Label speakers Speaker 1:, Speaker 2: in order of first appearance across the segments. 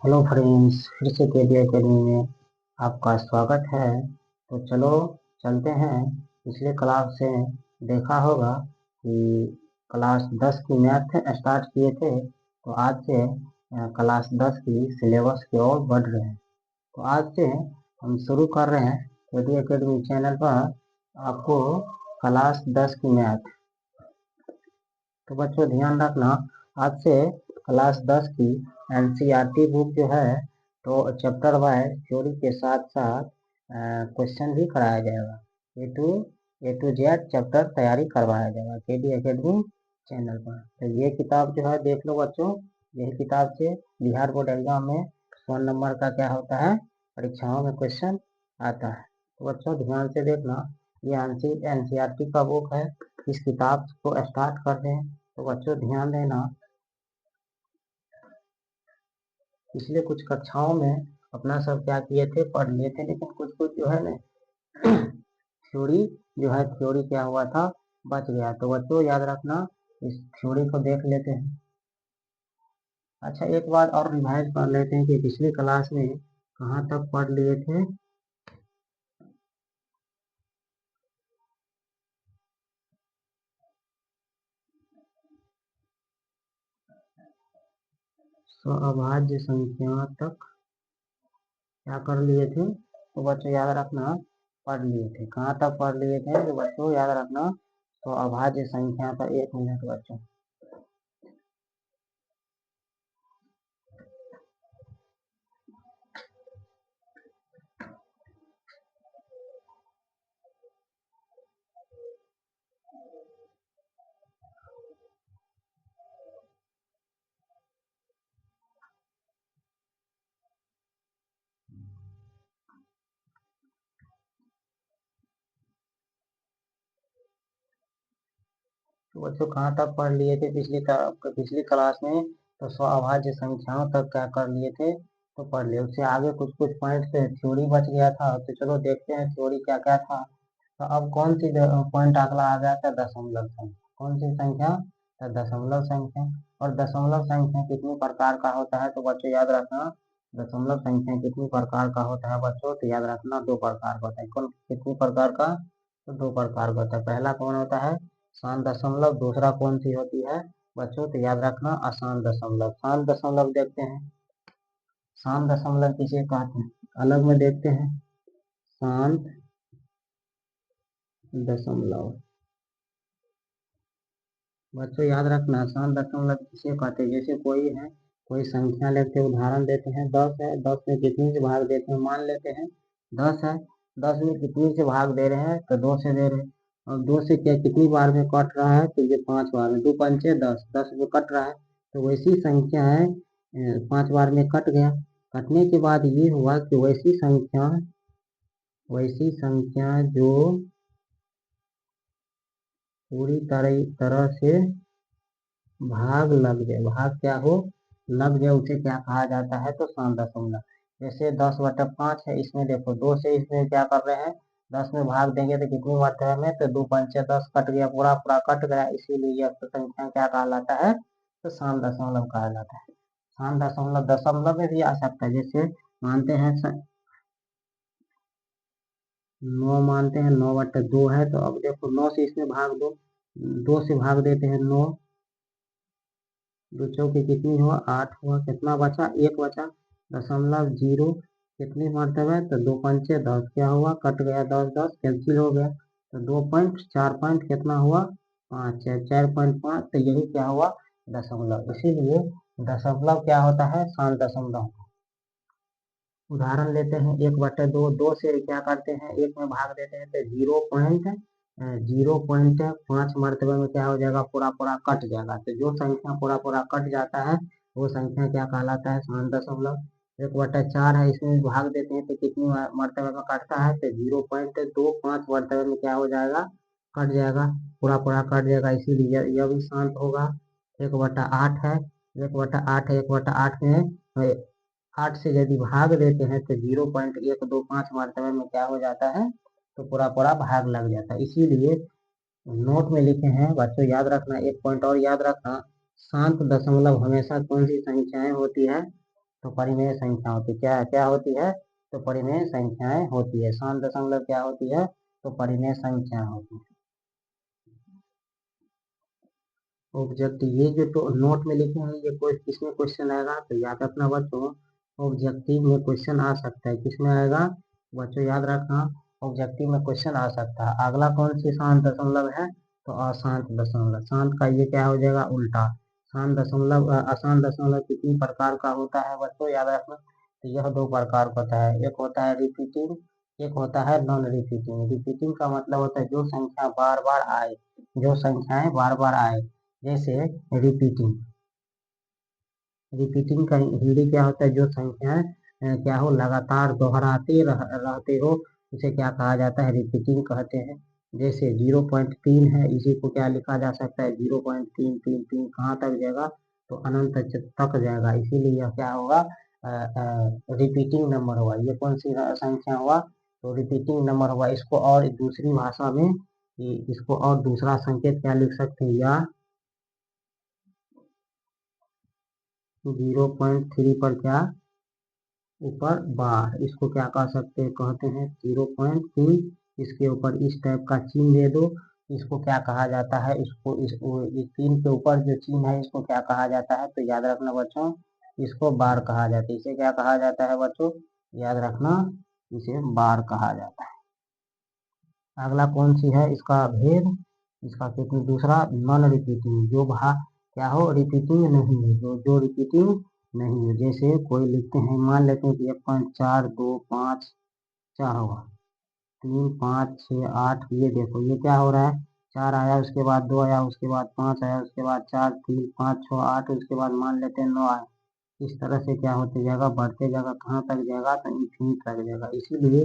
Speaker 1: Hello friends, फिर से केबी academy में आपका स्वागत है। तो चलो चलते हैं। पिछले क्लास से देखा होगा कि क्लास 10 की मैथ स्टार्ट किए थे। तो आज से क्लास 10 की सिलेबस की ओर बढ़ रहे हैं। तो आज से हम शुरू कर रहे हैं केबी एकेडमी चैनल पर आपको क्लास 10 की मैथ। तो बच्चों ध्यान रखना, आज से क्लास 10 की एनसीईआरटी बुक जो है तो चैप्टर वाइज थ्योरी के साथ साथ क्वेश्चन भी कराया जाएगा। ए टू जेड चैप्टर तैयारी करवाया जाएगा केडी एकेडमी चैनल पर। तो ये किताब जो है देख लो बच्चों, यही किताब से बिहार बोर्ड एग्जाम में 100 नंबर का क्या होता है, परीक्षाओं में क्वेश्चन आता है। तो बच्चों ध्यान से देखना, ये एनसीईआरटी का बुक है। इस किताब को स्टार्ट कर दें। तो बच्चों ध्यान देना, पिछले कुछ कक्षाओं में अपना सब क्या किए थे, पढ़ लिए थे, लेकिन कुछ कुछ जो है ना थ्योरी जो है, थ्योरी क्या हुआ था, बच गया। तो बच्चों याद रखना, इस थ्योरी को देख लेते हैं। अच्छा, एक बार और रिवाइज कर लेते हैं कि पिछली क्लास में कहाँ तक पढ़ लिए थे। अभाज्य संख्या तक क्या कर लिए थे। तो बच्चों याद रखना, पढ़ लिए थे। कहाँ तक पढ़ लिए थे तो बच्चों याद रखना, तो अभाज्य संख्या का 1 मिनट बच्चों। तो बच्चों कहाँ तक पढ़ लिए थे पिछली क्लास में, तो स्व अभाज्य संख्याओं तक क्या कर लिए थे, तो पढ़ लिए। उससे आगे कुछ कुछ पॉइंट से थ्योरी बच गया था। तो चलो देखते हैं थ्योरी क्या क्या था। तो अब कौन सी पॉइंट अगला आ गया था, दशमलव संख्या। कौन सी संख्या, तो दशमलव संख्या। और दशमलव संख्या कितनी प्रकार का होता है, तो बच्चों याद रखना, दशमलव संख्या कितनी प्रकार का होता है बच्चों, तो याद रखना 2 प्रकार का होता है। कौन कितनी प्रकार का, तो 2 प्रकार का होता है। पहला कौन होता है, शांत दशमलव। दूसरा कौन सी होती है बच्चों, तो याद रखना अशांत दशमलव। शांत दशमलव देखते हैं, शांत दशमलव किसे कहते हैं, अलग में देखते हैं। शांत दशमलव बच्चों याद रखना, शांत दशमलव किसे कहते हैं। जैसे कोई है, कोई संख्या लेते हैं, उदाहरण देते हैं 10 है, 10 में कितनी से भाग देते हैं, मान लेते हैं 10 है, 10 में कितनी से भाग दे रहे हैं, तो 2 से दे रहे हैं। और 2 से क्या कितनी बार में कट रहा है, तो ये 5 बार में, 2 पंचे 10, 10 में कट रहा है। तो वैसी संख्या है 5 बार में कट गया। कटने के बाद ये हुआ कि वैसी संख्या जो पूरी तरह से भाग लग जाए, भाग क्या हो, लग जाए, उसे क्या कहा जाता है, तो शांत दशमलव। जैसे 10/5 है, इसमें देखो 2 से इसमें क्या कर रहे हैं, 10 में भाग देंगे तो कितनी मात्रा में, तो 2 पंचे 10, कट गया, पूरा पूरा कट गया, इसीलिए यह संख्या क्या कहलाता है, तो शांत दशमलव कहलाता है। शांत दशमलव दशमलव में भी आ सकता है। जैसे मानते हैं 9, मानते हैं 9/2 है, तो अब देखो 9 से इसमें भाग दो, 2 से भाग देते हैं 9, 2 चौके कितनी हुआ, 8 हुआ, कितना बचा, 1 बचा, 0.0 कितनी मरतबा है, तो 2 पंचे 10, क्या हुआ, कट गया, 10 10 कैंसिल हो गया, तो 2 पॉइंट 4 पॉइंट कितना हुआ, 5 है, 4.5, तो यही क्या हुआ, दशमलव। इसीलिए दशमलव क्या होता है, शांत दशमलव। उदाहरण लेते हैं 1/2, 2 से क्या करते हैं, 1 में भाग देते हैं, तो 0.5 मरतबे में क्या हो जाएगा, पूरा पूरा कट जाएगा। तो जो संख्या पूरा पूरा कट जाता है वो संख्या क्या कहलाता है, शांत दशमलव। 1/4 है, इसमें भाग देते हैं तो कितनी मरतबे में कटता है, तो 0.25 मरतबे में क्या हो जाएगा, कट जाएगा, पूरा पूरा कट जाएगा, इसीलिए यह भी शांत होगा। 1/8 है, 1/8 है, 1/8 में 8 से यदि भाग देते हैं तो 0.125 मरतबे में क्या हो जाता है, तो पूरा पूरा भाग लग जाता है। इसीलिए नोट में लिखे हैं बच्चों, याद रखना, एक पॉइंट और याद रखना, शांत दशमलव हमेशा कौन सी संख्याएं होती है, तो परिमेय संख्या होती है। क्या क्या होती है? तो परिमेय संख्याएं होती है। शांत दशमलव क्या होती है? तो परिमेय संख्या होती है। ऑब्जेक्टिव, ये जो तो नोट में लिखे हैं, ये कोई किसमें क्वेश्चन आएगा तो याद रखना बच्चों, ऑब्जेक्टिव में क्वेश्चन आ सकता है। किसमें आएगा बच्चों? याद रखना, ऑब्जेक्टिव में क्वेश्चन आ सकता है। अगला कौन सी शांत दशमलव है? तो अशांत दशमलव। शांत का ये क्या हो जाएगा? उल्टा। शांत दशमलव अशांत दशमलव कितनी प्रकार का होता है बच्चों? याद रखना, तो यह दो प्रकार का होता है। एक होता है रिपीटिंग, एक होता है नॉन रिपीटिंग। रिपीटिंग का मतलब होता है जो संख्या बार बार आए, जो संख्याएं बार बार आए, जैसे रिपीटिंग। रिपीटिंग का हिंदी क्या होता है? जो संख्याएं क्या हो, लगातार दोहराते रहते हो, उसे क्या कहा जाता है? रिपीटिंग कहते हैं। जैसे 0.3 है, इसी को क्या लिखा जा सकता है? 0.333 कहाँ तक जाएगा? तो अनंत तक जाएगा, इसीलिए यह क्या होगा? रिपीटिंग नंबर हुआ। ये कौन सी संख्या हुआ? तो रिपीटिंग नंबर हुआ। इसको और दूसरी भाषा में इसको और दूसरा संकेत क्या लिख सकते हैं? या 0.3 पर क्या ऊपर बार, इसको क्या कह सकते हैं? कहते हैं 0.3। इसके ऊपर इस टाइप का चिन्ह दे दो, इसको क्या कहा जाता है? इसको इस 3 के ऊपर जो चिन्ह है, इसको क्या कहा जाता है? तो याद रखना बच्चों, इसको बार कहा जाता है। इसे क्या कहा जाता है बच्चों? याद रखना, इसे बार कहा जाता है। अगला कौन सी है इसका भेद? इसका कितनी दूसरा नॉन रिपीटिंग, जो भा क्या हो, रिपीटिंग नहीं है, जो जो रिपीटिंग नहीं है। जैसे कोई लिखते हैं, मान लेते हैं कि 1.425 4 होगा, 3 5 6 8, ये देखो ये क्या हो रहा है? 4 आया, उसके बाद 2 आया, उसके बाद 5 आया, उसके बाद 4, 3 5 6 8, उसके बाद मान लेते हैं 9 आया। इस तरह से क्या होते जाएगा? बढ़ते जाएगा। कहाँ तक जाएगा? तो इन्फिनिट तक जाएगा। इसीलिए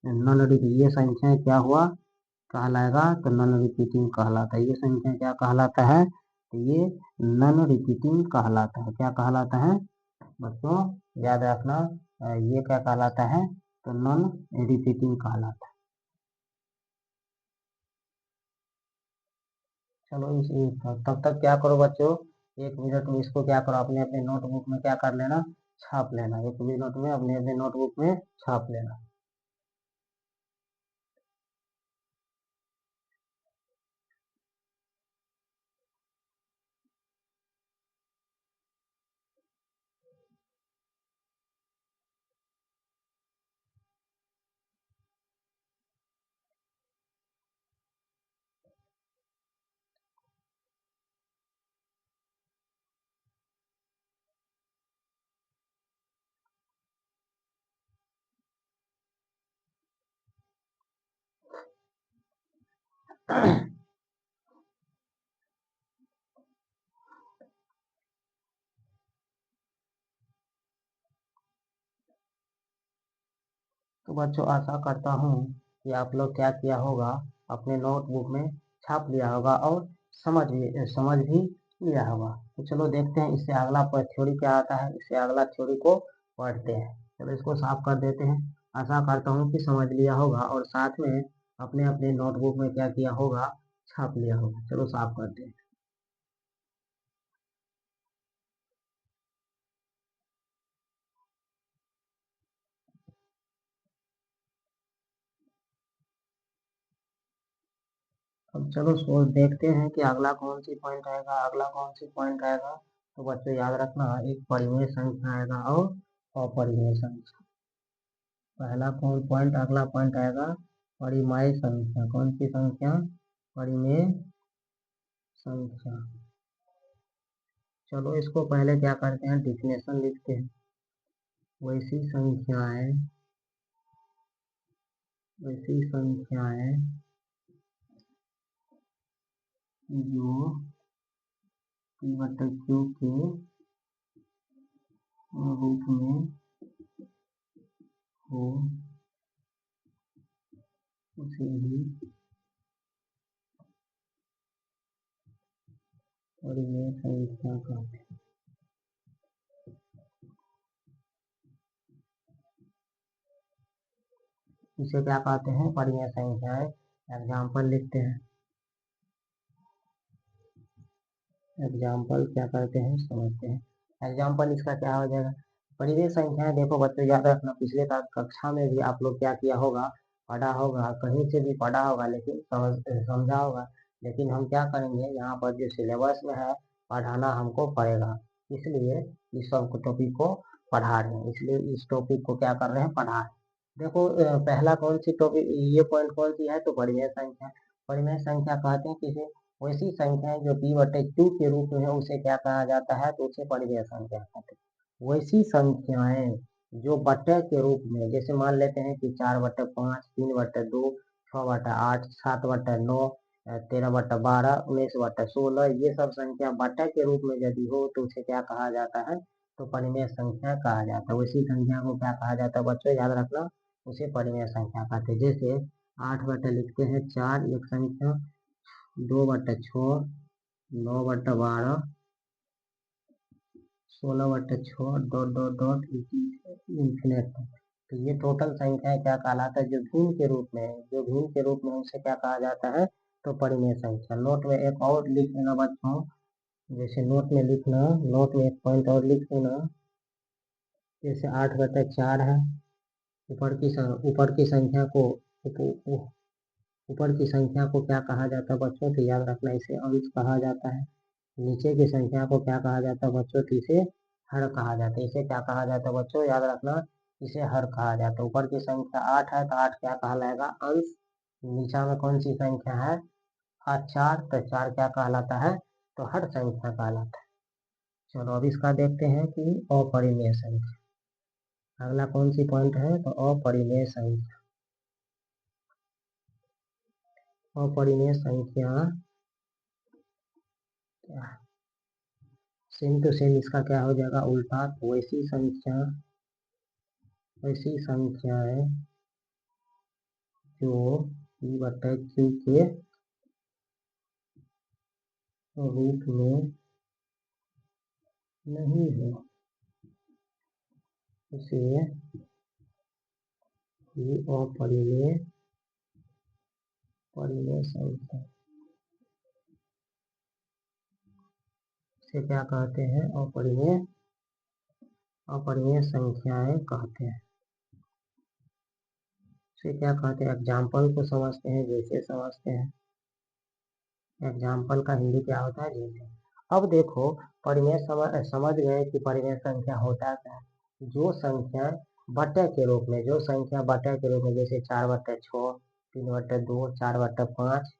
Speaker 1: नॉन रिपीटिंग ये संख्या क्या हुआ कहलाएगा? तो नॉन रिपीटिंग कहलाता है। ये संख्या क्या कहलाता है? तो ये नॉन रिपीटिंग कहलाता है। क्या कहलाता है बच्चों? याद रखना, ये क्या कहलाता है? तो नॉन रिपीटिंग कहलाता है। चलो तब तक क्या करो बच्चों, 1 मिनट में इसको क्या करो, अपने अपने नोटबुक में क्या कर लेना? छाप लेना। 1 मिनट में अपने अपने नोटबुक में छाप लेना। तो बच्चों आशा करता हूँ कि आप लोग क्या किया होगा, अपने नोटबुक में छाप लिया होगा और समझ भी लिया होगा। तो चलो देखते हैं इससे अगला थ्योरी क्या आता है, इससे अगला थ्योरी को पढ़ते हैं। चलो इसको साफ कर देते हैं। आशा करता हूँ कि समझ लिया होगा और साथ में अपने अपने नोटबुक में क्या किया होगा? छाप लिया होगा। चलो साफ करते हैं। अब चलो सोच देखते हैं कि अगला कौन सी पॉइंट आएगा, अगला कौन सी पॉइंट आएगा। तो बच्चों याद रखना, एक परिमेय संख्या आएगा और अपरिमेय संख्या। पहला कौन पॉइंट, अगला पॉइंट आएगा परिमेय संख्या। कौन सी संख्या? परिमेय संख्या। चलो इसको पहले क्या करते हैं, डिफिनेशन लिखते हैं। वैसी संख्याएं, वैसी संख्याएं जो P/Q के रूप में हो, उसे ही परिमेय संख्या कहते हैं। इसे क्या कहते हैं? परिमेय संख्याएं। एग्जाम्पल लिखते हैं। एग्जाम्पल क्या करते हैं समझते हैं। एग्जाम्पल इसका क्या हो जाएगा? परिमेय संख्याएं देखो बच्चों, याद रखना पिछले कक्षा में भी आप लोग क्या किया होगा, पढ़ा होगा, कहीं से भी पढ़ा होगा, लेकिन समझा होगा। लेकिन हम क्या करेंगे, यहाँ पर जो सिलेबस में है पढ़ाना हमको पड़ेगा, इसलिए इस सब टॉपिक को पढ़ा रहे हैं, इसलिए इस टॉपिक को क्या कर रहे हैं, पढ़ा रहे हैं। देखो पहला कौन सी टॉपिक, ये पॉइंट कौन सी है, तो परिमेय संख्या। परिमेय संख्या कहते हैं किसी वैसी संख्या जो p/q के रूप में है, उसे क्या कहा जाता है, तो उसे परिमेय संख्या कहते हैं। वैसी संख्याएं जो बट्टे के रूप में, जैसे मान लेते हैं कि 4/5, 3/2, 6/8, 7/9, 13/12, 19/16, ये सब संख्या बट्टे के रूप में यदि हो तो उसे क्या कहा जाता है, तो परिमेय संख्या कहा जाता है। उसी संख्या को क्या कहा जाता है बच्चों, याद रखना, उसे परिमेय संख्या कहते हैं। जैसे 8 लिखते हैं 4 एक संख्या, 2/6, 9/12, 16/6, डॉट डॉट डॉट इन्फिनेट। तो ये टोटल संख्या क्या कहलाता है, जो भिन्न के रूप में है, जो भिन्न के रूप में उसे क्या कहा जाता है, तो परिमेय संख्या। नोट में एक और लिख लेना बच्चों, जैसे नोट में लिखना, नोट में एक पॉइंट और लिख लेना, जैसे 8/4 है, ऊपर की संख्या को ऊपर की संख्या को क्या कहा जाता है बच्चों, तो याद रखना इसे अंश कहा जाता है। नीचे की संख्या को क्या कहा जाता है बच्चों, तो इसे हर कहा जाता है। इसे क्या कहा जाता है बच्चों, याद रखना, इसे हर कहा जाता है। ऊपर की संख्या 8 है तो 8 क्या कहलाएगा, अंश। नीचा में कौन सी संख्या है, 4, तो 4 क्या कहलाता है, तो हर संख्या कहलाता है। चलो अब इसका देखते हैं कि अपरिमेय संख्या। अगला कौन सी पॉइंट है, तो अपरिमेय संख्या। अपरिमेय संख्या क्या है, सेम टू सेम इसका क्या हो जाएगा, उल्टा। वैसी संख्याएं जो p/q के रूप में नहीं है, उसे ही अपरिमेय संख्या से क्या कहते हैं, अपरिमेय संख्याएं कहते हैं। से क्या कहते हैं, एग्जाम्पल को समझते हैं, जैसे समझते हैं। एग्जाम्पल का हिंदी क्या होता है, जैसे। अब देखो परिमेय समझ गए कि परिमेय संख्या होता क्या है। जो संख्या बट्टे के रूप में, जैसे 4/6, 3/2, 4/5,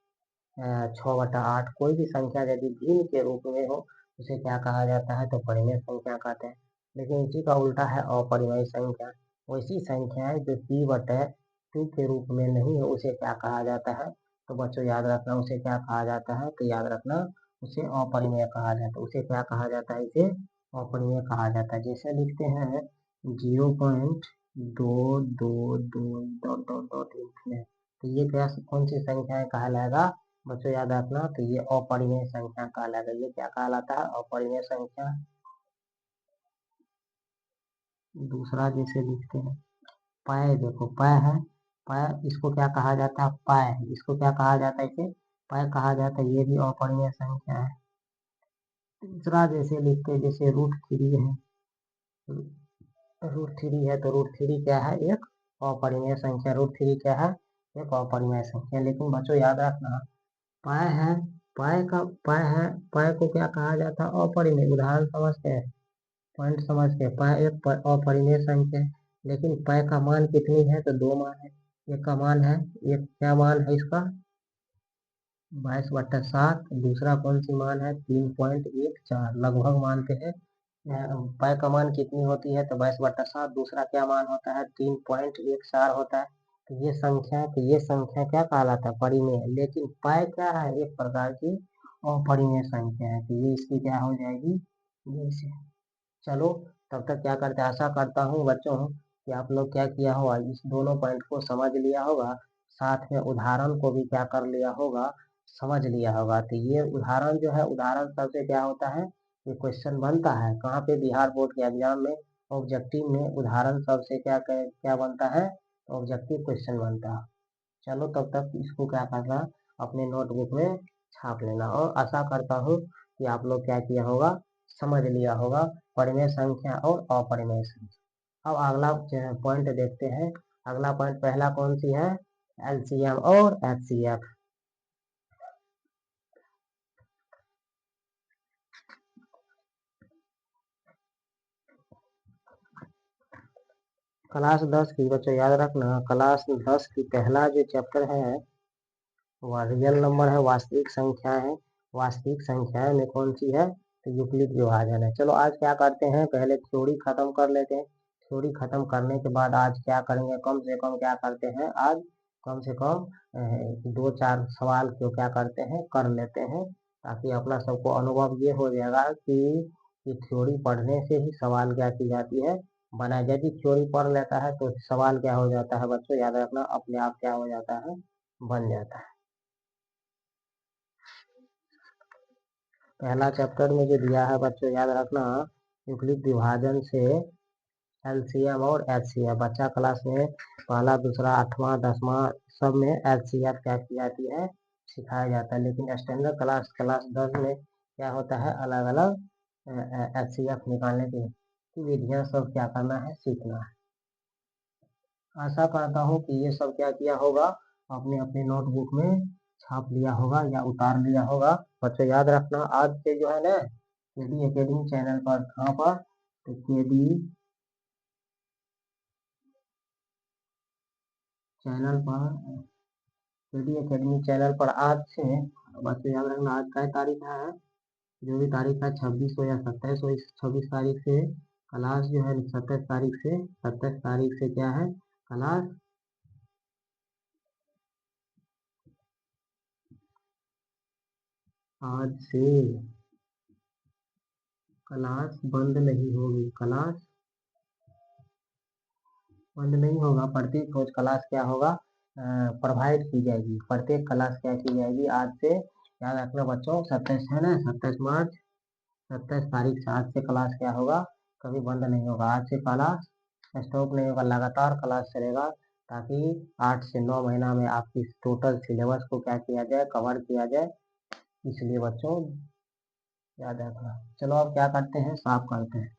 Speaker 1: 6/8, कोई भी संख्या यदि भिन्न के रूप में हो उसे क्या कहा जाता है, तो परिमेय संख्या कहते हैं। लेकिन इसी का उल्टा है अपरिमेय संख्या। वैसी संख्याएं जो p/q के रूप में नहीं है उसे क्या कहा जाता है, तो बच्चों याद रखना, उसे क्या कहा जाता है, तो याद रखना उसे अपरिमेय कहा जाता है। उसे क्या कहा जाता है, इसे अपरिमेय कहा जाता है। जैसे लिखते हैं 0.222 डॉट डॉट डॉट इन्फिनिट, तो ये क्या कौन सी संख्या कहलाएगा बच्चों, याद रखना, तो ये अपरिमेय संख्या कहलाएगा। ये क्या कहलाता है, अपरिमेय संख्या। दूसरा जैसे लिखते हैं पाए, देखो पाए है, पाए इसको क्या कहा जाता है, पाए, इसको क्या कहा जाता है, इसे पाए कहा जाता है। ये भी अपरिमेय संख्या है। तीसरा जैसे लिखते हैं, जैसे √3 है, √3 है, तो √3 क्या है, एक अपरिमेय संख्या। √3 क्या है, एक अपरिमेय संख्या। लेकिन बच्चों याद रखना, पाए है, पाए है, पाए को क्या कहा जाता है, अपरिमेय। उदाहरण समझते हैं, पॉइंट समझते हैं, पाए एक अपरिमेय संख्या है, लेकिन पाए का मान कितनी है, तो 2 मान है। एक का मान है, एक क्या मान है इसका, 22/7। दूसरा कौन सी मान है, 3.14। लगभग मानते हैं पाई का मान कितनी होती है, तो 22/7। दूसरा क्या मान होता है, 3.14 होता है। तो ये संख्या क्या कहलाता है, परिमेय। लेकिन पाई क्या है, एक प्रकार की अपरिमेय संख्या है, तो ये इसकी क्या हो जाएगी, ये से। चलो तब तक क्या करते हैं, आशा करता हूँ बच्चों कि आप लोग क्या किया होगा, इस दोनों पॉइंट को समझ लिया होगा, साथ में उदाहरण को भी क्या कर लिया होगा, समझ लिया होगा। तो ये उदाहरण जो है, उदाहरण सबसे क्या होता है, ये क्वेश्चन बनता है कहाँ पे, बिहार बोर्ड के एग्जाम में ऑब्जेक्टिव में उदाहरण सबसे क्या बनता है, ऑब्जेक्टिव क्वेश्चन बनता है। चलो तब तक इसको क्या करना, अपने नोटबुक में छाप लेना, और आशा करता हूँ कि आप लोग क्या किया होगा, समझ लिया होगा परिमेय संख्या और अपरिमेय संख्या। अब अगला पॉइंट देखते हैं। अगला पॉइंट पहला कौन सी है? एलसीएम और एचसीएफ। क्लास 10 की बच्चों याद रखना, क्लास 10 की पहला जो चैप्टर है वह रियल नंबर है, वास्तविक संख्या है। वास्तविक संख्या में कौन सी है? तो यूक्लिड विभाजन है। चलो आज क्या करते हैं, पहले थ्योरी खत्म कर लेते हैं। थ्योरी खत्म करने के बाद आज क्या करेंगे, कम से कम क्या करते हैं, आज कम से कम 2-4 सवाल क्यों क्या करते हैं, कर लेते हैं, ताकि अपना सबको अनुभव ये हो जाएगा कि थ्योरी पढ़ने से ही सवाल क्या की जाती है, बनाया। यदि थ्योरी पढ़ लेता है तो सवाल क्या हो जाता है बच्चों, याद रखना, अपने आप क्या हो जाता है, बन जाता है। पहला चैप्टर में जो दिया है बच्चों याद रखना, यूक्लिड विभाजन से एलसीएम और एचसीएफ। बच्चा क्लास में पहला, दूसरा, 8वां, 10वां सब में एलसीएफ क्या की जाती है, सिखाया जाता है। लेकिन स्टैंडर्ड क्लास 10 में क्या होता है, अलग अलग एचसीएफ निकालने की विधियां सब क्या करना है, सीखना है। आशा करता हूँ कि ये सब क्या किया होगा, अपने अपने नोटबुक में छाप लिया होगा या उतार लिया होगा। बच्चों याद रखना, आज से जो है ना केडी एकेडमी चैनल पर, कहाँ पर, तो केडी चैनल पर, केडी एकेडमी चैनल पर आज से बच्चों याद रखना, आज का तारीख है, जो भी तारीख है 26 हो या 27 हो, इस 26 तारीख से क्लास जो है 27 तारीख से क्या है, क्लास आज से क्लास बंद नहीं होगी, क्लास बंद नहीं होगा। प्रत्येक रोज क्लास क्या होगा, प्रोवाइड की जाएगी। प्रत्येक क्लास क्या की जाएगी आज से, याद रखना बच्चों, 27 है ना, 27 मार्च, 27 तारीख से आज से क्लास क्या होगा, कभी बंद नहीं होगा। आज से क्लास स्टॉप नहीं होगा, लगातार क्लास चलेगा, ताकि 8 से 9 महीना में आपकी टोटल सिलेबस को क्या किया जाए, कवर किया जाए। इसलिए बच्चों याद रखना। चलो अब क्या करते हैं, साफ करते हैं।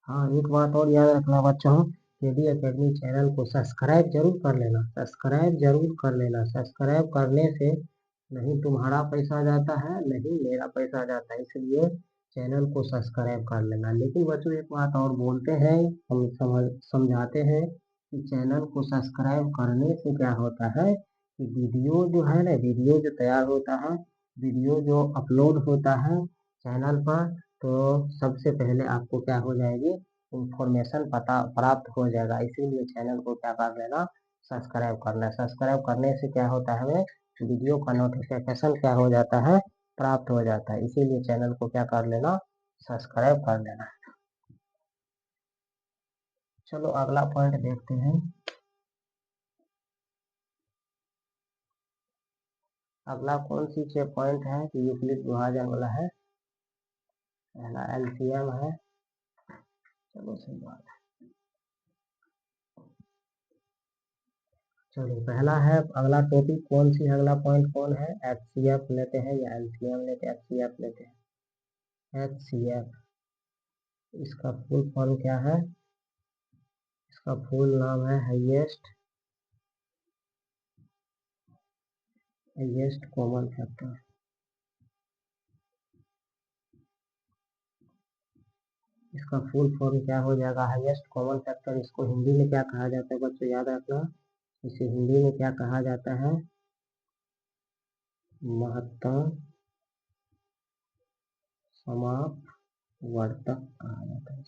Speaker 1: हाँ, एक बात और याद रखना बच्चों, केडी एकेडमी चैनल को सब्सक्राइब जरूर कर लेना, सब्सक्राइब जरूर कर लेना। सब्सक्राइब करने से नहीं तुम्हारा पैसा जाता है, नहीं मेरा पैसा जाता है, इसलिए चैनल को सब्सक्राइब कर लेना। लेकिन बच्चों एक बात और बोलते हैं, हम समझाते हैं कि चैनल को सब्सक्राइब करने से क्या होता है कि वीडियो जो है ना, वीडियो जो तैयार होता है, वीडियो जो अपलोड होता है चैनल पर, तो सबसे पहले आपको क्या हो जाएगी, इंफॉर्मेशन पता प्राप्त हो जाएगा। इसीलिए चैनल को क्या कर लेना, सब्सक्राइब करना। सब्सक्राइब करने से क्या होता है, हमें वीडियो का नोटिफिकेशन क्या हो जाता है, प्राप्त हो जाता है। इसीलिए चैनल को क्या कर लेना, सब्सक्राइब कर लेना। चलो अगला पॉइंट देखते हैं। अगला कौन सी पॉइंट है कि यूक्लिड विभाजन वाला है, पहला एलसीएम है। चलो सही बात है। चलो पहला है, अगला टॉपिक कौन सी है, अगला पॉइंट कौन है, एचसीएफ लेते हैं या एलसीएम लेते हैं, एचसीएफ लेते हैं। एचसीएफ, इसका फुल फॉर्म क्या है, इसका फुल नाम है हाईएस्ट कॉमन फैक्टर। इसका फुल फॉर्म क्या हो जाएगा, हाईएस्ट कॉमन फैक्टर। इसको हिंदी में क्या कहा जाता है बच्चों, याद रखना, इसे हिंदी में क्या कहा जाता है, महत्तम समापवर्तक कहा जाता है।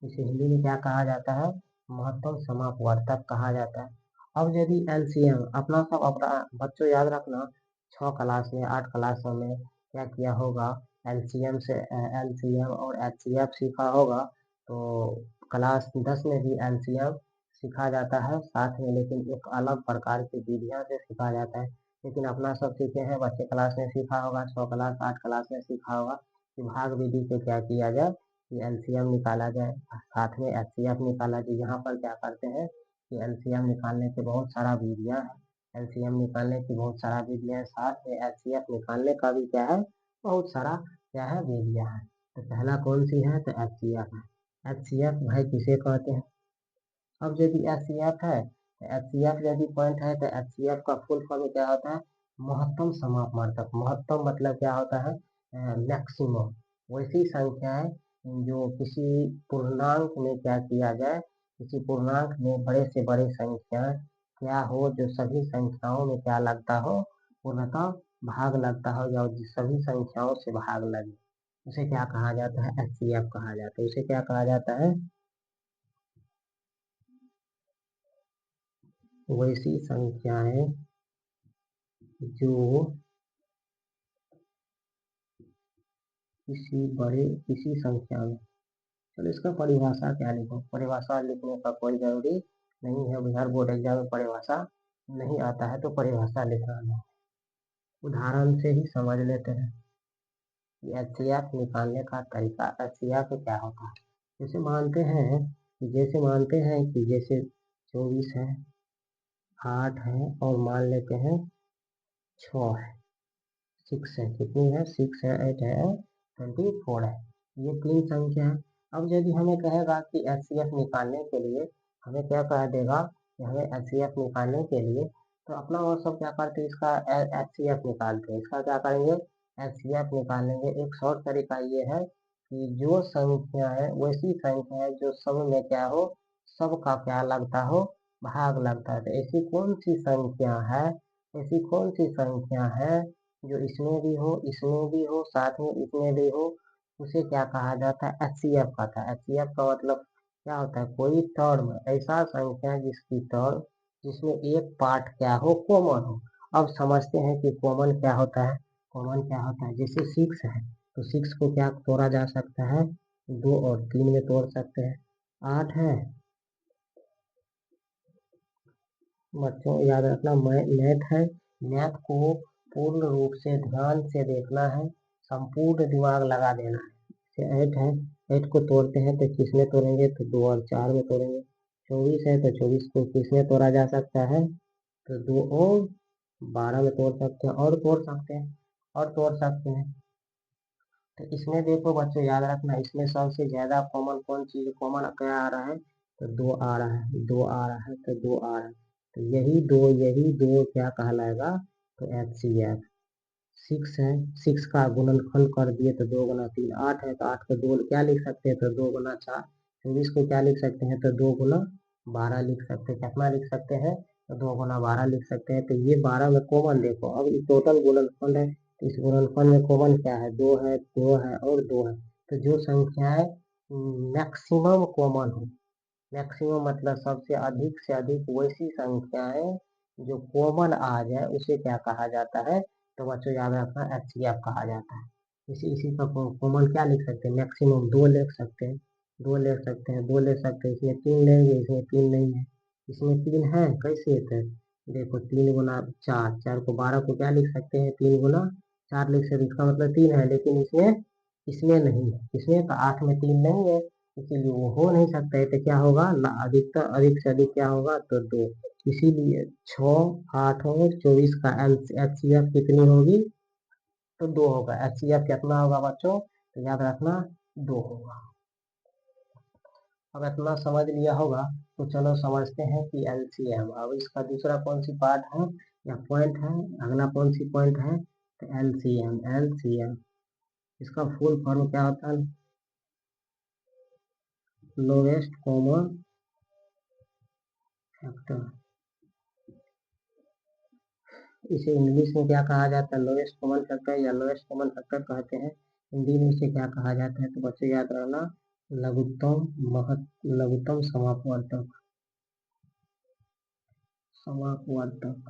Speaker 1: इसे हिंदी में क्या कहा जाता है, महत्तम समापवर्तक कहा जाता है। अब यदि एलसीएम अपना सब अपना बच्चों याद रखना, 6 क्लास में 8 क्लासों में क्या किया होगा, एलसीएम से एलसीएम और एचसीएफ सीखा होगा। तो क्लास 10 में भी एलसीएम सीखा जाता है साथ में, लेकिन एक अलग प्रकार की विधियां से सीखा जाता है। लेकिन अपना सब सीखे हैं, बच्चे क्लास में सीखा होगा, 6 क्लास 8 क्लास में सीखा होगा कि भाग विधि से क्या किया जाए, कि एलसीएम निकाला जाए, साथ में एचसीएफ निकाला जाए। यहाँ पर क्या करते हैं कि एलसीएम निकालने के बहुत सारा विधियां हैं, एलसीएम निकालने की बहुत सारा विधियां हैं, साथ में एचसीएफ निकालने का भी क्या है, बहुत सारा क्या है वेरिया है। तो पहला कौन सी है, तो HCF है। HCF भाई किसे कहते हैं। अब यदि HCF है तो HCF यदि पॉइंट है तो HCF का फुल फॉर्म क्या होता है, महत्तम समापवर्तक। महत्तम मतलब क्या होता है, मैक्सिमम। वैसी संख्याएं जो किसी पूर्णांक में क्या किया जाए, किसी पूर्णांक में बड़े से बड़े संख्या क्या हो, जो सभी संख्याओं में क्या लगता हो, पूर्णतः भाग लगता हो, या सभी संख्याओं से भाग लगे, उसे क्या कहा जाता है, HCF कहा जाता है। उसे क्या कहा जाता है, वैसी संख्याएं जो किसी संख्या में। चलो इसका परिभाषा क्या लिखो, परिभाषा लिखने का कोई जरूरी नहीं है, बिहार बोर्ड एग्जाम में परिभाषा नहीं आता है तो परिभाषा लिखना है। उदाहरण से ही समझ लेते हैं कि HCF निकालने का तरीका। HCF क्या होता है, जैसे मानते हैं कि जैसे 24 है, 8 है, और मान लेते हैं 6 है, 6 है, कितनी है, 6 है, 8 है, 24 है। ये तीन संख्या है। अब यदि हमें कहेगा कि HCF निकालने के लिए, हमें क्या कह देगा कि हमें HCF निकालने के लिए, तो अपना और सब क्या करते हैं, इसका HCF निकालते हैं। इसका क्या करेंगे, HCF निकालेंगे। एक शॉर्ट तरीका ये है कि जो संख्या है वैसी संख्या है जो सब में क्या हो, सबका क्या लगता हो, भाग लगता है। तो ऐसी कौन सी संख्या है जो इसमें भी हो, इसमें भी हो, साथ में इसमें भी हो, उसे क्या कहा जाता है, HCF कहता है। HCF का मतलब क्या होता है, कोई टर्म, ऐसा संख्या जिसकी टर्म, जिसमें एक पार्ट क्या हो, कॉमन हो। अब समझते हैं कि कॉमन क्या होता है। कॉमन क्या होता है, जैसे 6 है तो 6 को क्या तोड़ा जा सकता है, 2 और 3 में तोड़ सकते हैं। 8 है, बच्चों याद रखना मैथ है, मैथ को पूर्ण रूप से ध्यान से देखना है, संपूर्ण दिमाग लगा देना है। 8 है, 8 को तोड़ते हैं तो किसमें तोड़ेंगे, तो 2 और 4 में तोड़ेंगे। 24 है तो 24 को किसमें तोड़ा जा सकता है, तो 2 और 12 में तोड़ सकते हैं, और तोड़ सकते हैं, और तोड़ सकते हैं। तो इसमें देखो बच्चों याद रखना, इसमें सबसे ज्यादा कॉमन कौन चीज, कॉमन क्या आ रहा है, तो 2 आ रहा है, 2 आ रहा है, तो 2 आ रहा है। तो यही दो क्या कहलाएगा, तो HCF। 6 है, 6 का गुणनफल कर दिए तो 2 गुना 3, 8 है तो 8 को 2 क्या लिख सकते हैं, तो 2 गुना 4। 24 को क्या लिख सकते हैं, तो 2 गुना 12 लिख सकते हैं। कितना लिख सकते हैं, तो 2 गुना 12 लिख सकते हैं। तो ये 12 में कॉमन देखो, अब ये टोटल गुणनफल है, तो इस गुणनफल में कॉमन क्या है, 2 है, 2 है, और 2 है। तो जो संख्याएं मैक्सिमम कॉमन हो, मैक्सिमम मतलब सबसे अधिक से अधिक वैसी संख्याएं जो कॉमन आ जाए, उसे क्या कहा जाता है, तो बच्चों याद रखना HCF कहा जाता है। इसी का कॉमन क्या लिख सकते हैं, मैक्सिमम 2 लिख सकते हैं, 2 ले सकते हैं, 2 ले सकते हैं। इसमें 3 लेंगे, इसमें 3 नहीं है, इसमें 3 है, कैसे थे, देखो 3 गुना 4, 4 को 12 को क्या लिख सकते हैं, 3 गुना 4 लिख सकते हैं। इसका मतलब 3 है, लेकिन इसमें इसमें नहीं है, इसमें तो 8 में 3 नहीं है, इसीलिए वो हो नहीं सकता है। तो क्या होगा, अधिकतर अधिक से अधिक क्या होगा, तो 2। इसीलिए 6, 8 और 24 का HCF कितनी होगी, तो 2 होगा। HCF कितना होगा बच्चों, तो याद रखना 2 होगा। अब इतना समझ लिया होगा, तो चलो समझते हैं कि LCM। अब इसका दूसरा कौन सी पार्ट है या पॉइंट है, अगला कौन सी पॉइंट है, तो LCM। इसका फुल फॉर्म क्या होता है, लोएस्ट कॉमन फैक्टर। इसे इंग्लिश में क्या कहा जाता है, लोएस्ट कॉमन फैक्टर या लोएस्ट कॉमन फैक्टर कहते हैं। हिंदी में इसे क्या कहा जाता है, तो बच्चों याद रखना, लघुत्तम समापवर्तक। समापवर्तक,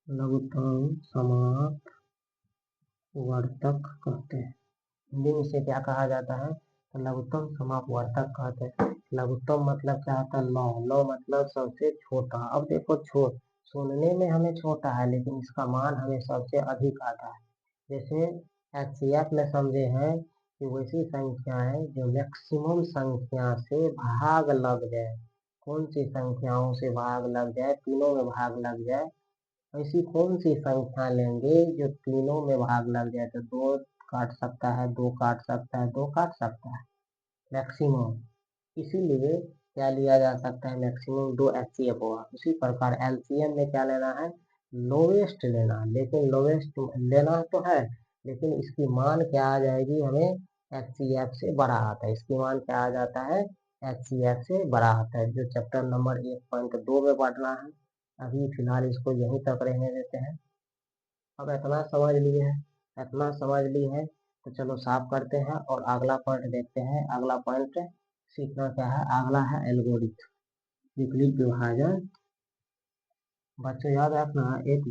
Speaker 1: लघुत्तम समापवर्तक कहते हैं। हिंदी में इसे क्या कहा जाता है, तो लघुत्तम समापवर्तक कहते हैं। लघुत्तम मतलब क्या होता है, लौ लौ मतलब सबसे छोटा। अब देखो सुनने में हमें छोटा है, लेकिन इसका मान हमें सबसे अधिक आता है। जैसे HCF में समझे हैं कि वैसी संख्याएं जो मैक्सिमम संख्या से भाग लग जाए। कौन सी संख्याओं से भाग लग जाए? तीनों में भाग लग जाए। ऐसी कौन सी संख्या लेंगे जो तीनों में भाग लग जाए? तो 2 काट सकता है, 2 काट सकता है, 2 काट सकता है, मैक्सिमम। इसीलिए क्या लिया जा सकता है? मैक्सिमम 2 एचसीएफ होगा। उसी प्रकार एलसीएम में क्या लेना है? लोवेस्ट लेना है। लेकिन लोवेस्ट लेना तो है, लेकिन इसकी मान क्या आ जाएगी? हमें एचसीएफ से बड़ा आता है। इसकी मान क्या आ जाता है? एचसीएफ से बड़ा आता है, जो चैप्टर नंबर 1.2 में पढ़ना है। अभी फिलहाल इसको यहीं तक रहने देते हैं। अब इतना समझ लिए हैं, इतना समझ लिए हैं, तो चलो साफ करते हैं और अगला पॉइंट देखते हैं। अगला पॉइंट सीखना क्या है? अगला है एल्गोरिथम, यूक्लिड विभाजन। बच्चों याद रखना, एक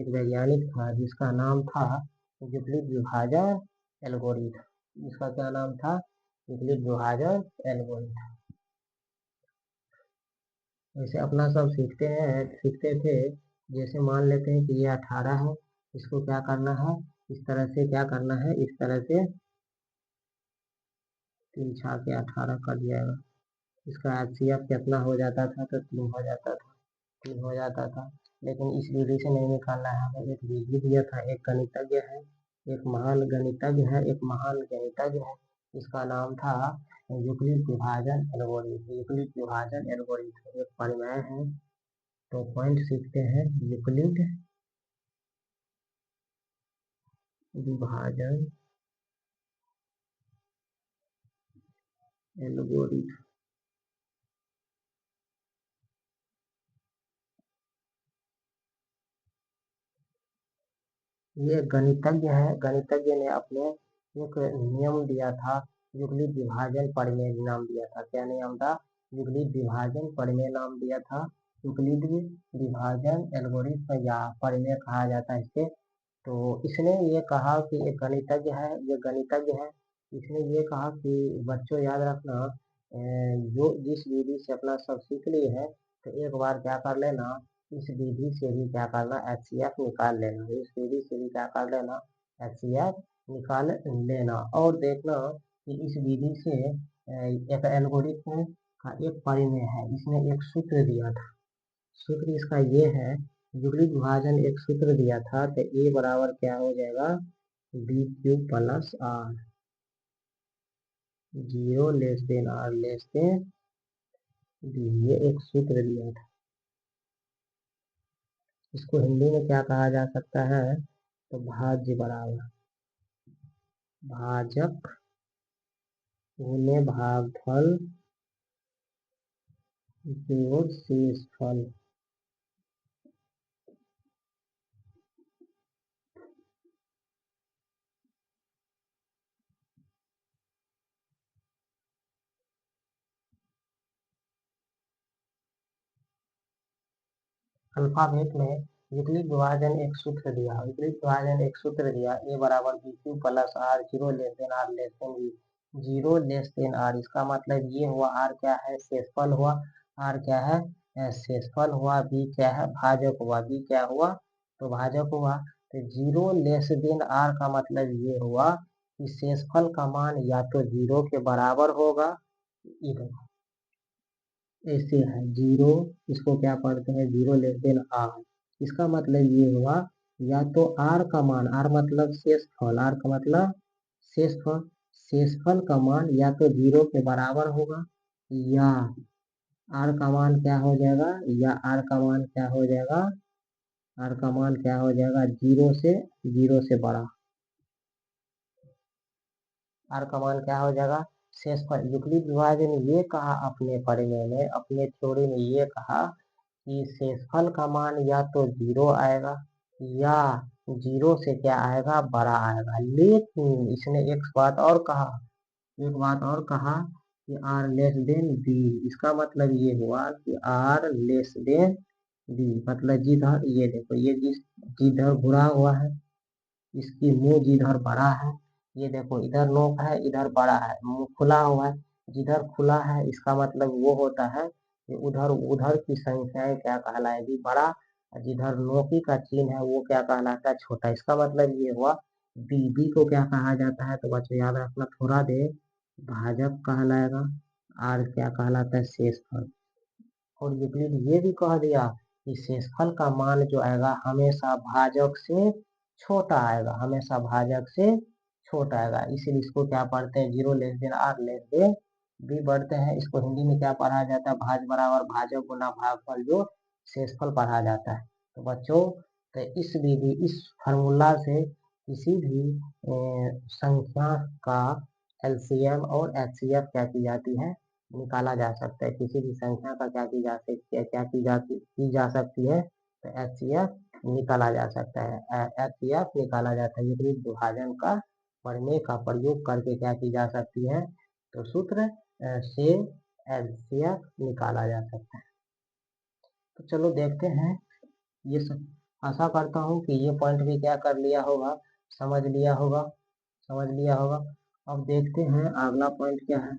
Speaker 1: वैज्ञानिक था जिसका नाम था यूक्लिड विभाजन एल्गोरिथम। जिसका क्या नाम था? यूक्लिड विभाजन एल्गोरिथम। वैसे अपना सब सीखते थे। जैसे मान लेते हैं कि ये 18 है, इसको क्या करना है? इस तरह से क्या करना है? इस तरह से 3 छाके 18 कर जाएगा। इसका एचसीएफ कितना हो जाता था? तो 3 हो जाता था, 3 हो जाता था। लेकिन इस विधि से नहीं निकालना है हमें। एक विधि दिया था, एक गणितज्ञ है, एक महान गणितज्ञ है, एक महान गणितज्ञ है। इसका नाम था यूक्लिड विभाजन एल्गोरिथम। यूक्लिड विभाजन एल्गोरिथम एक परिमेय है। तो पॉइंट सीखते हैं, यूक्लिड विभाजन एल्गोरिथम। ये गणितज्ञ है, गणितज्ञ ने अपने एक नियम दिया था, यूक्लिड विभाजन प्रमेय नाम दिया था। क्या नियम था? यूक्लिड विभाजन प्रमेय नाम दिया था। यूक्लिड विभाजन एल्गोरिथम या प्रमेय कहा जाता है इसे। तो इसने ये कहा कि एक गणितज्ञ है, ये गणितज्ञ है। इसने ये कहा कि बच्चों याद रखना, जो जिस विधि से अपना सब सीख लिए है, तो एक बार क्या कर लेना, इस विधि से भी क्या करना? एचसीएफ निकाल लेना। इस विधि से भी क्या कर लेना? एचसीएफ निकाल लेना। और देखना कि इस विधि से एक एल्गोरिथम का एक परिमेय है, इसने एक सूत्र दिया था। सूत्र इसका ये है, यूक्लिड विभाजन एक सूत्र दिया था, तो ए बराबर क्या हो जाएगा? B cube plus R. 0 less than R less than B, ये एक सूत्र दिया था। इसको हिंदी में क्या कहा जा सकता है? तो भाज्य बराबर भाजक गुने भागफल जोड़ शेषफल। अल्फाबेट में यूक्लिड विभाजन एक सूत्र दिया, यूक्लिड विभाजन एक सूत्र दिया, ए बराबर B Q plus R, 0 less than R less than B. 0 less than R, इसका मतलब ये हुआ, आर क्या है? शेषफल हुआ। आर क्या है? शेषफल हुआ। बी क्या है? भाजक हुआ। बी क्या हुआ? तो भाजक हुआ। तो 0 लेस देन आर का मतलब ये हुआ कि शेषफल का मान या तो 0 के बराबर होगा, इधर ऐसे है 0, इसको क्या पढ़ते हैं? 0 लेस देन आर। इसका मतलब ये हुआ, या तो आर का मान, आर मतलब शेषफल, आर का मतलब शेषफल, शेषफल का मान या तो 0 के बराबर होगा, या आर का मान क्या हो जाएगा? या आर का मान क्या हो जाएगा? आर का मान क्या हो जाएगा? 0 से बड़ा। आर का मान क्या हो जाएगा? शेषफल। यूक्लिड विभाजन ने ये कहा अपने परिमेय में, अपने थ्योरी में ये कहा कि शेषफल का मान या तो 0 आएगा, या 0 से क्या आएगा? बड़ा आएगा। लेकिन इसने एक बात और कहा, एक बात और कहा कि आर लेस देन बी। इसका मतलब ये हुआ कि आर लेस देन बी, मतलब जिधर, ये देखो, ये जिधर घुरा हुआ है, इसकी मुंह जिधर बड़ा है, ये देखो इधर नोक है, इधर बड़ा है, मुंह खुला हुआ है। जिधर खुला है इसका मतलब वो होता है कि उधर उधर की संख्याएं क्या कहलाएगी? बड़ा। और जिधर नोकी का चिन्ह है वो क्या कहलाता है? छोटा। इसका मतलब ये हुआ बी को क्या कहा जाता है, तो बच्चों याद रखना थोड़ा देर, भाजक कहलाएगा। आर क्या कहलाता है, शेषफल। और यूक्लिड ये भी कह दिया कि शेषफल का मान जो आएगा हमेशा भाजक से छोटा आएगा, हमेशा भाजक से छोटा आएगा। इसीलिए इसको क्या पढ़ते हैं, 0 r b पढ़ते हैं। इसको हिंदी में क्या पढ़ा जाता है, भाज बराबर भाजक गुना भागफल जो शेषफल पढ़ा जाता है। तो बच्चों, तो इस विधि, इस फॉर्मूला से किसी भी संख्या का एलसीएम और एचसीएफ क्या की जाती है, निकाला जा सकता है। किसी भी संख्या का क्या की जा सकती है, क्या की जा सकती है, तो एचसीएफ निकाला जा सकता है। एचसीएफ निकाला जाता है विपरीत विभाजन का प्रमेय का प्रयोग करके क्या की जा सकती है, तो सूत्र से एचसीएफ निकाला जा सकता है। तो चलो देखते हैं, ये सब आशा करता हूँ कि ये पॉइंट भी क्या कर लिया होगा, समझ लिया होगा, समझ लिया होगा। अब देखते हैं अगला पॉइंट क्या है।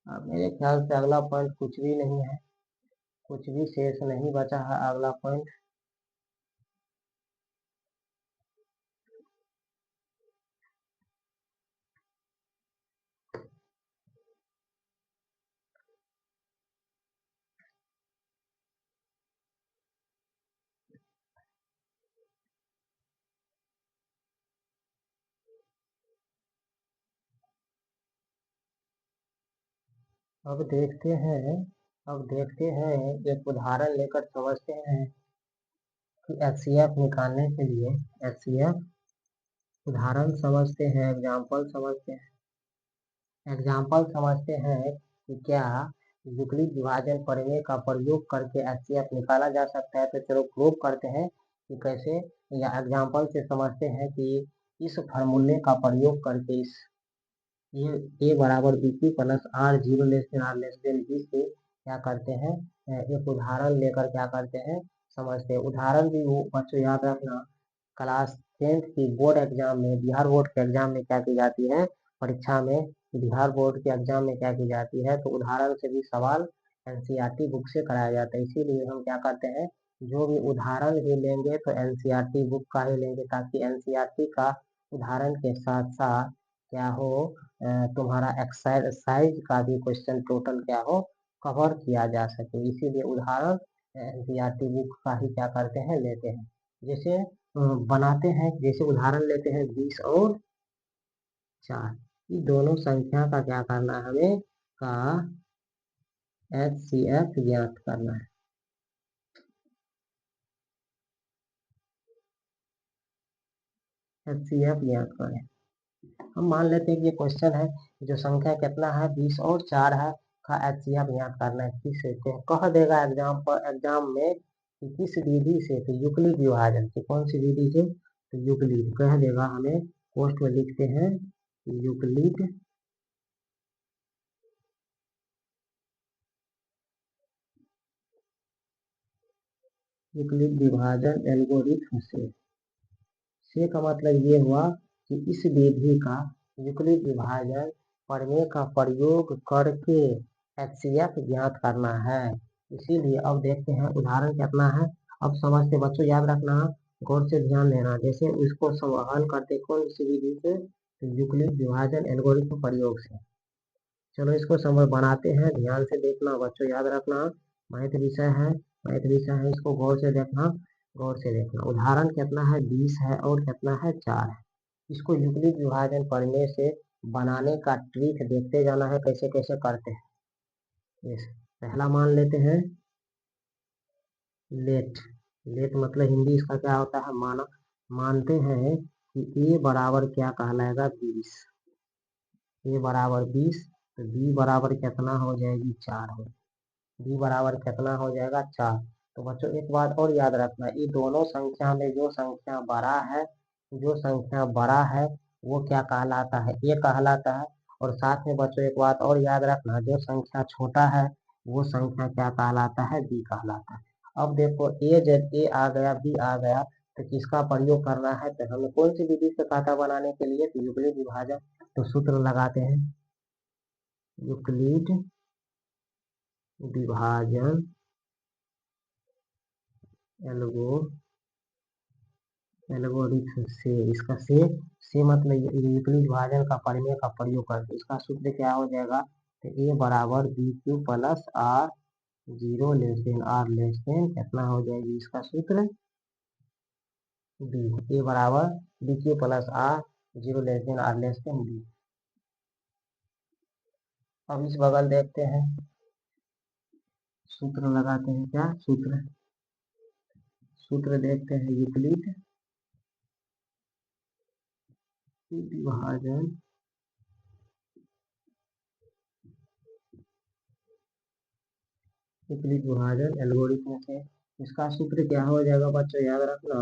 Speaker 1: अब मेरे ख्याल से अगला पॉइंट कुछ भी नहीं है, कुछ भी शेष नहीं बचा है अगला पॉइंट। अब देखते हैं, अब देखते हैं, एक उदाहरण लेकर समझते हैं कि एचसीएफ निकालने के लिए एचसीएफ उदाहरण समझते हैं, एग्जाम्पल समझते हैं। एग्जाम्पल समझते हैं कि क्या यूक्लिड विभाजन प्रमेय का प्रयोग करके एचसीएफ निकाला जा सकता है। तो चलो प्रूव करते हैं कि कैसे, या एग्जाम्पल से समझते हैं कि इस फार्मूले का प्रयोग करके इस ये a बराबर B Q plus R 0 r b से क्या करते हैं, एक उदाहरण लेकर क्या करते हैं, समझते हैं। उदाहरण भी वो बच्चों याद रखना, क्लास 10th की बोर्ड एग्जाम में, बिहार बोर्ड के एग्जाम में क्या की जाती है, परीक्षा में, बिहार बोर्ड के एग्जाम में क्या की जाती है, तो उदाहरण से भी सवाल एनसीईआरटी बुक से कराया जाता है। इसीलिए हम क्या करते हैं, जो भी उदाहरण भी लेंगे तो एनसीईआरटी बुक का ही लेंगे, ताकि एनसीईआरटी का उदाहरण के साथ साथ क्या हो, तुम्हारा एक्सरसाइज का भी क्वेश्चन टोटल क्या हो, कवर किया जा सके। इसीलिए उदाहरण एनसीईआरटी बुक का ही क्या करते हैं, लेते हैं। जैसे बनाते हैं, जैसे उदाहरण लेते हैं 20 और 4, ये दोनों संख्या का क्या करना है हमें, का एचसीएफ ज्ञात करना है। एचसीएफ ज्ञात करें। हम मान लेते हैं कि ये क्वेश्चन है, जो संख्या कितना है 20 और 4 है, का एचसीएफ ज्ञात करना है। किस से, तो कह देगा एग्जाम पर, एग्जाम में कि किस विधि से, तो यूक्लिड विभाजन की, कौन सी विधि से, तो यूक्लिड कह देगा हमें। पोस्ट में लिखते हैं यूक्लिड, यूक्लिड विभाजन एल्गोरिथम से का मतलब ये हुआ कि इस विधि का, यूक्लिड विभाजन प्रमेय का प्रयोग करके एचसीएफ ज्ञात करना है। इसीलिए अब देखते हैं उदाहरण कितना है। अब समझते बच्चों, याद रखना, गौर से ध्यान देना। जैसे इसको हल करते कौन सी विधि से, तो यूक्लिड विभाजन एल्गोरिथम प्रयोग से। चलो इसको समझ बनाते हैं, ध्यान से देखना बच्चों, याद रखना, मैथ विषय है, मैथ विषय है, इसको गौर से देखना, गौर से देखना। उदाहरण कितना है, 20 है और कितना है, 4 है। इसको यूक्लिड विभाजन प्रमेय से बनाने का ट्रिक देखते जाना है, कैसे कैसे करते हैं। यस, पहला मान लेते हैं लेट। लेट मतलब हिंदी इसका क्या होता है, माना। मानते हैं कि ए बराबर क्या कहलाएगा, 20। ए बराबर 20, तो बी बराबर कितना हो जाएगी, 4 हो। बी बराबर कितना हो जाएगा, 4। तो बच्चों एक बात और याद रखना, ये दोनों संख्या में जो संख्या बड़ा है, जो संख्या बड़ा है वो क्या कहलाता है, ए कहलाता है। और साथ में बच्चों एक बात और याद रखना, जो संख्या छोटा है वो संख्या क्या कहलाता है, बी कहलाता है। अब देखो, ए जब ए आ गया, बी आ गया, तो किसका प्रयोग करना है, तो हमें कौन सी विधि से खाता बनाने के लिए, तो यूक्लिड विभाजन। तो सूत्र लगाते हैं, यूक्लिड विभाजन एल्गोरिथम एल्गोरिथम से, इसका से मतलब यूक्लिड विभाजन का प्रमेय का प्रयोग करके इसका सूत्र क्या हो जाएगा, तो ए बराबर B Q plus R zero less than R less than कितना हो जाएगी इसका सूत्र बी, ए बराबर B Q plus R zero less than R less than B. अब इस बगल देखते हैं, सूत्र लगाते हैं, क्या सूत्र, सूत्र देखते हैं यूक्लिड विभाजन यूक्लिड विभाजन एल्गोरिथम से। इसका सूत्र क्या हो जाएगा बच्चों, याद रखना,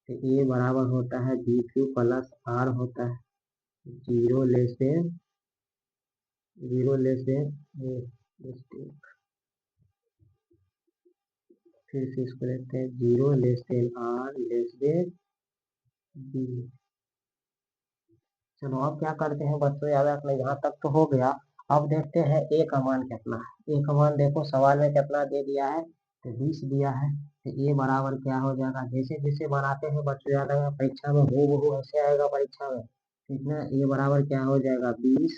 Speaker 1: तो ए बराबर होता है बी क्यू प्लस आर होता है जीरो लेस देन फिर से इसको लेते हैं zero less than R less than B. चलो अब क्या करते हैं बच्चों, याद रखना, यहाँ तक तो हो गया। अब देखते हैं ए का मान कितना है। ए का मान देखो सवाल में कितना दे दिया है, तो 20 दिया है। तो ए बराबर क्या हो जाएगा, जैसे जैसे बनाते हैं बच्चों याद रखना, परीक्षा में हूबहू ऐसे आएगा परीक्षा में, ठीक ना। ए बराबर क्या हो जाएगा 20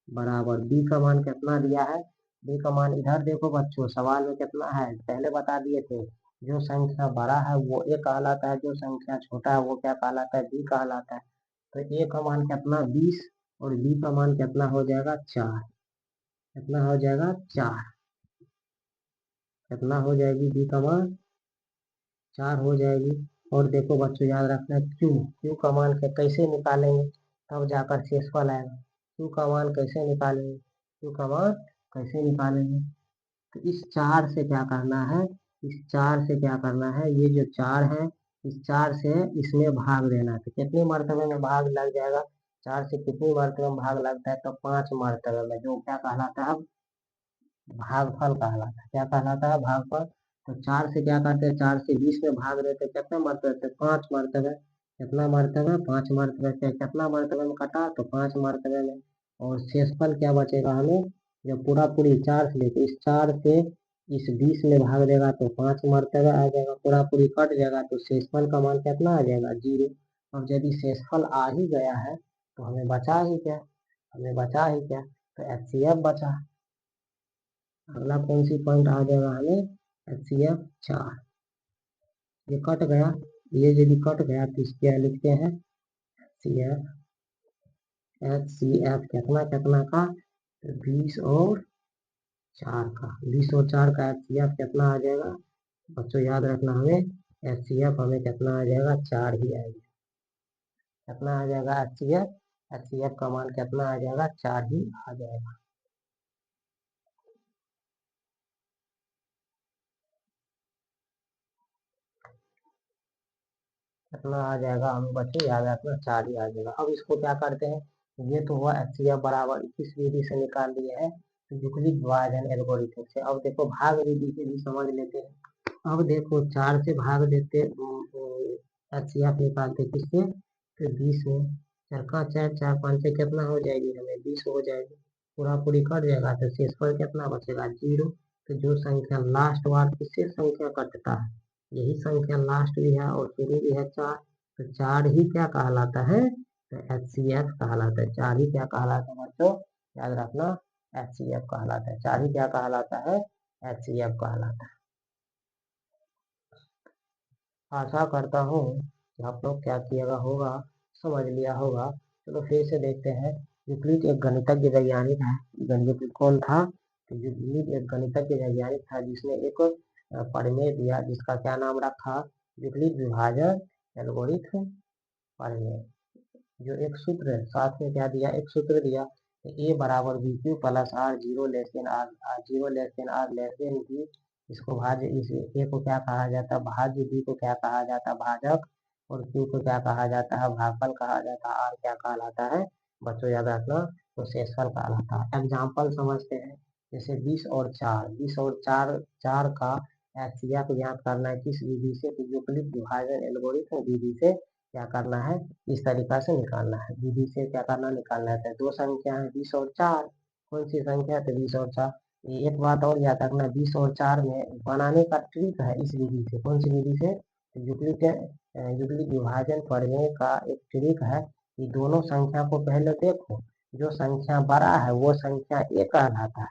Speaker 1: बराबर बी का मान कितना दिया है, बी का मान इधर देखो बच्चों सवाल में कितना है, पहले बता दिए थे, जो संख्या बड़ा है वो ए कहलाता है, जो संख्या छोटा है वो क्या कहलाता है, बी कहलाता है। तो ए का मान कितना 20 और बी का मान कितना हो जाएगा 4, कितना हो जाएगा 4, कितना हो जाएगी बी का मान 4 हो जाएगी। और देखो बच्चों याद रखना क्यू, क्यू का मान कैसे निकालेंगे, तब जाकर शेषफल आएगा। क्यू का मान कैसे निकालेंगे, क्यू का मान कैसे निकालेंगे, तो इस 4 से क्या करना है, इस 4 से क्या करना है, ये जो 4 है इस 4 से इसमें भाग देना है। तो कितनी मर्तबे में भाग लग जाएगा, 4 से कितनी मर्तबे में भाग लगता है, तो 5 मर्तबे में, जो क्या कहलाता है भागफल कहलाता है, क्या कहलाता है भागफल। तो 4 से क्या करते हैं, 4 से 20 में भाग देते हैं, कितने मर्तबे, 5 मर्तबे, कितना मर्तबे 5 मर्तबे से, कितना मर्तबे में कटा, तो 5 मर्तबे में। और शेषफल क्या बचेगा हमें, जब पूरा पूरी 4 से लेते इस 4 से इस 20 में भाग देगा तो 5 मर्तबे आ जाएगा, पूरा पूरी कट जाएगा, तो शेषफल का मान कितना आ जाएगा 0। अब यदि शेषफल आ ही गया है तो हमें बचा ही क्या, हमें बचा ही क्या, तो एचसीएफ बचा। अगला कौन सी पॉइंट आ जाएगा हमें, एचसीएफ 4, ये कट गया, ये यदि कट गया तो इसके क्या लिखते हैं एचसीएफ, एचसीएफ कितना कितना का, 20 और 4 का, 20 और 4 का एचसीएफ कितना आ जाएगा बच्चों, याद रखना हमें एचसीएफ हमें कितना आ जाएगा 4 ही आएगा, कितना आ जाएगा एचसीएफ, एचसीएफ का मान कितना आ जाएगा 4 ही आ जाएगा। कितना आ जाएगा हमें बच्चों याद रखना 4 ही आ जाएगा। अब इसको क्या करते हैं, ये तो हुआ एचसीएफ बराबर किस विधि से निकाल दिए हैं, तो यूक्लिड विभाजन एल्गोरिथम से। अब देखो भाग विधि से भी समझ लेते हैं। अब देखो 4 से भाग देते एचसीएफ निकालते किससे, तो 20 में, 4 का 4, 4 5 से कितना हो जाएगी हमें 20 हो जाएगी, पूरा पूरी कट जाएगा, तो शेषफल कितना बचेगा 0। तो जो संख्या लास्ट बार किससे संख्या कटता है, यही संख्या लास्ट भी है और शुरू भी है 4, तो 4 ही क्या कहलाता है, तो एचसीएफ कहलाता है, 4 ही क्या कहलाता है बच्चों, याद रखना एचसीएफ कहलाता है, 4 ही क्या कहलाता है, एचसीएफ कहलाता है। आशा करता हूँ कि आप लोग क्या किएगा होगा, समझ लिया होगा। चलो फिर से देखते हैं, यूक्लिड एक गणितज्ञ वैज्ञानिक है, यूक्लिड कौन था, तो यूक्लिड एक गणितज्ञ वैज्ञानिक था जिसने एक प्रमेय दिया जिसका क्या नाम रखा, यूक्लिड विभाजन एल्गोरिथम प्रमेय। जो एक सूत्र है साथ में क्या दिया, एक सूत्र दिया, ए बराबर B Q plus R zero less than R, zero less than R less than B. इसको भाज्य, इस ए को क्या कहा जाता है भाज्य, बी को क्या कहा जाता है भाजक, और क्यू को क्या कहा जाता है भागफल कहा जाता है, आर क्या कहलाता है बच्चों याद रखना, तो शेषफल कहलाता है। एग्जाम्पल समझते हैं, जैसे 20 और 4, 20 और 4, 4 का एचसीएफ ज्ञात करना है किस विधि से, तो यूक्लिड विभाजन एल्गोरिथम विधि से क्या करना है, इस तरीका से निकालना है, विधि से क्या करना निकालना है। दो संख्या है 20 और 4, कौन सी संख्या है, तो 20 और 4। ये एक बात और याद रखना, 20 और 4 में बनाने का ट्रिक है इस विधि से, कौन सी विधि से, तो यूक्लिड युगलिक विभाजन पढ़ने का एक ट्रिक है कि दोनों संख्या को पहले देखो, जो संख्या बड़ा है वो संख्या ए कहलाता है।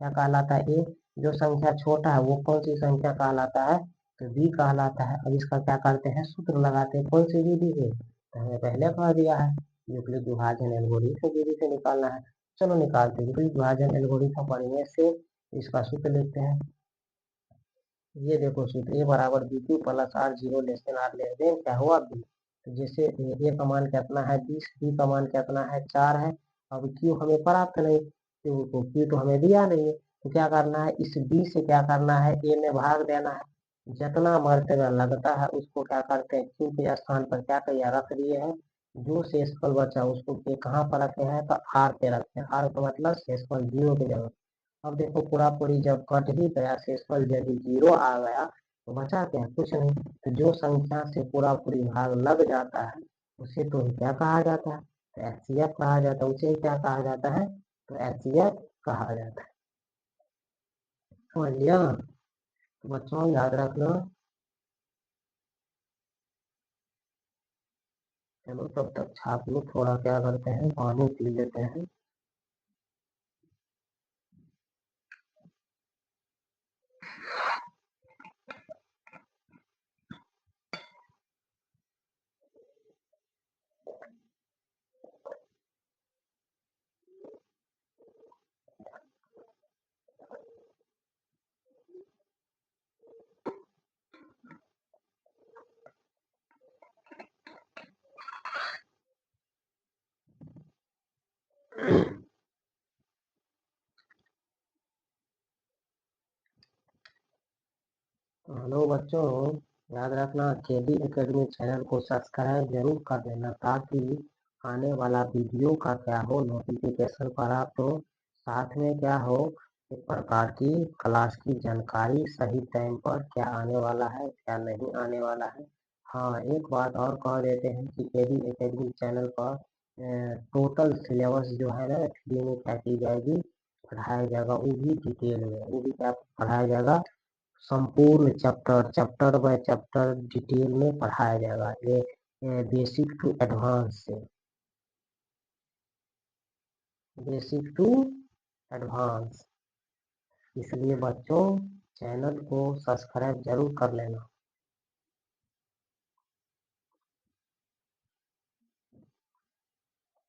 Speaker 1: क्या कहलाता है? ए। जो संख्या छोटा है वो कौन सी संख्या कहलाता है? तो बी कहलाता है। अब इसका क्या करते हैं? सूत्र लगाते हैं। कौन सी विधि से? तो हमें पहले कह दिया है युगलिक विभाजन एल्गोरिथम विधि से निकालना है। चलो निकालते हैं। युगलिक विभाजन एल्गोरिथम पढ़ने से इसका सूत्र लिखते हैं। ये देखो सूत्र, ए बराबर B Q plus R zero less than R less than क्या हुआ बी। तो जैसे ए का मान कितना है 20, बी का मान कितना है 4 है। अब क्यू हमें प्राप्त नहीं, क्यू तो हमें दिया नहीं है, तो क्या करना है? इस बी से क्या करना है? ए में भाग देना है। जितना मर्तबा लगता है उसको क्या करते हैं? क्यू के स्थान पर क्या किया? रख दिए हैं। जो शेषफल बचा उसको कहाँ पर रखे हैं? तो आर पे रखते हैं। आर का मतलब शेषफल 0 की जगह। अब देखो पूरा पूरी जब कट ही गया, शेषफल यदि 0 आ गया तो बचा क्या? कुछ नहीं। तो जो संख्या से पूरा पूरी भाग लग जाता है उसे तो क्या कहा जाता है? तो एचसीएफ कहा जाता है। उसे क्या कहा जाता है? तो एचसीएफ कहा जाता है। समझ लिया? तो बच्चों याद रखना। चलो तब तक छाप लो, थोड़ा क्या करते हैं पानी पी लेते हैं। हेलो बच्चों, याद रखना केडी एकेडमी चैनल को सब्सक्राइब जरूर कर देना ताकि आने वाला वीडियो का क्या हो नोटिफिकेशन पर आप हो। साथ में क्या हो, एक प्रकार की क्लास की जानकारी सही टाइम पर क्या आने वाला है क्या नहीं आने वाला है। हाँ, एक बात और कह देते हैं कि केडी एकेडमी चैनल पर टोटल सिलेबस जो है ना फ्री में क्या की जाएगी? पढ़ाया जाएगा। वो भी डिटेल में, वो भी क्या पढ़ाया जाएगा? संपूर्ण chapter, chapter by chapter detail में पढ़ाया जाएगा। ये बेसिक टू एडवांस से, बेसिक टू एडवांस। इसलिए बच्चों चैनल को सब्सक्राइब जरूर कर लेना।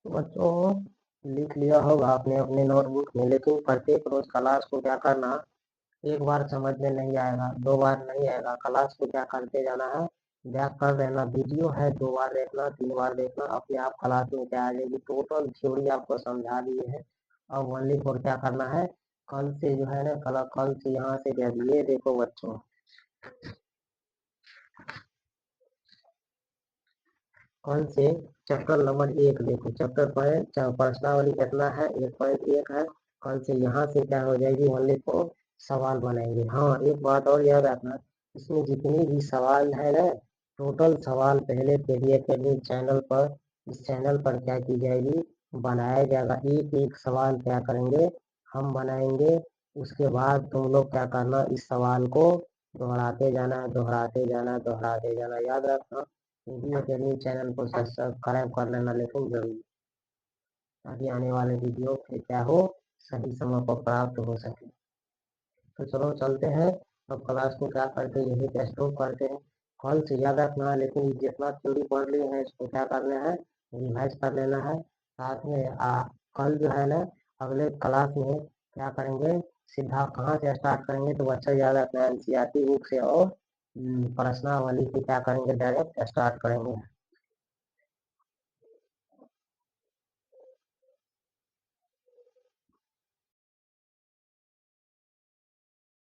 Speaker 1: तो बच्चों लिख लिया होगा आपने अपने नोटबुक में, लेकिन प्रत्येक रोज क्लास को क्या करना? एक बार समझ में नहीं आएगा, 2 बार नहीं आएगा, क्लास को क्या करते जाना है? बैक कर देना। वीडियो है 2 बार देखना, 3 बार देखना, अपने आप क्लास में क्या आ जाएगी? टोटल थ्योरी आपको समझा दिए है। अब ओनली फॉर क्या करना है? कल से जो है ना, कल से यहाँ से ये देखो बच्चों, कौन से चैप्टर नंबर 1 देखो, चैप्टर पॉइंट प्रश्नावली कितना है? 1.1 है। कल से यहाँ से क्या हो जाएगी? ओनली फॉर सवाल बनाएंगे। हाँ, एक बात और याद रखना, इसमें जितनी भी सवाल है ना, टोटल सवाल पहले केडी एकेडमी चैनल पर, इस चैनल पर क्या की जाएगी? बनाया जाएगा। एक एक सवाल क्या करेंगे? हम बनाएंगे। उसके बाद तुम लोग क्या करना? इस सवाल को दोहराते जाना, दोहराते जाना, दोहराते जाना। याद रखना केडी एकेडमी चैनल को सब्सक्राइब कर लेना लेकिन जरूर, ताकि आने वाले वीडियो फिर क्या हो? सही समय पर प्राप्त हो सके। तो चलो चलते हैं। अब क्लास को क्या करते हैं? यही टेस्ट करते हैं। कल से याद रखना, लेकिन जितना थ्योरी पढ़ लिए हैं इसको क्या करना है? रिवाइज कर लेना है। साथ में कल जो है ना, अगले क्लास में क्या करेंगे? सीधा कहाँ से स्टार्ट करेंगे? तो बच्चा याद रखना एनसीईआरटी बुक से और प्रश्नावली से क्या करेंगे? डायरेक्ट स्टार्ट करेंगे।